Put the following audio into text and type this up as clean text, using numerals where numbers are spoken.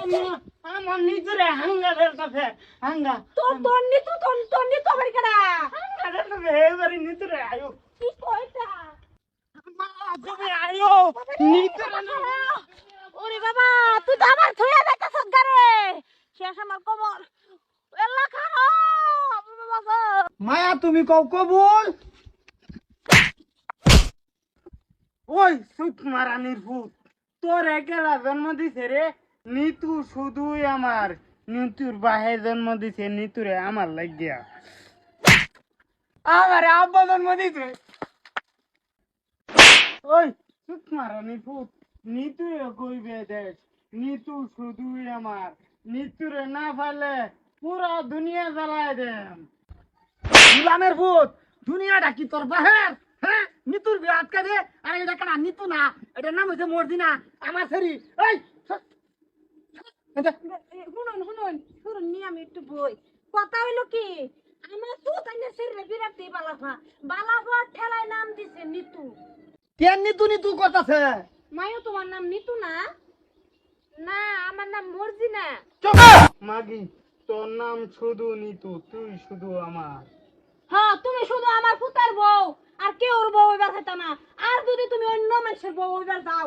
আমার নিতুরে হাঙ্গারের কাছে হাঙ্গা তোর নিতু বাড়ি কাটা হাঙ্গারের কাছে এবারে নিতুরে আয়ো কি কইতা মা তুমি আয়ো নিতুরে না ওরে বাবা তুই তো আমার থইয়া যাইতাছস গারে শেষ আমার কবর এল্লা খাও বাবা মায়া তুমি কও কবুল ওই সুখ মারানির ভূত তোর একেলা জন্ম দিছে রে নিতু শুধুই আমার নিতুর বাহে জন্ম দিছে নিতুরে আমার লাগিয়া আমারে আব্বা জন্ম দিছে ওই সুখ মারানির ভূত নিতুরে কইবে দেখ নিতু শুধুই আমার নিতুরে না পালে পুরা দুনিয়া জ্বালায় দেন গুলামের ভূত দুনিয়াটা কি তোর বাহের হ্যাঁ নিতুর বিয়ে আটকা দে আর এটা কেন নিতু না এটার নাম হচ্ছে মর্জিনা আমার শরী এই শুনুন নি আমি একটু বই কথা হইলো কি আমার তো তাইলে শরীরে বিরাট বালাফা ঠেলায় নাম দিছে নিতু কেন নিতু নিতু করতেছে মায়ও তোমার নাম নিতু না না আমার নাম মর্জিনা মাগি তোর নাম শুধু নিতু তুই শুধু আমার হ্যাঁ তুমি শুধু আমার পুতার বউ আর কেউর বউ হইবার হইতা না আর যদি তুমি অন্য মানুষের বউ হইবার যাও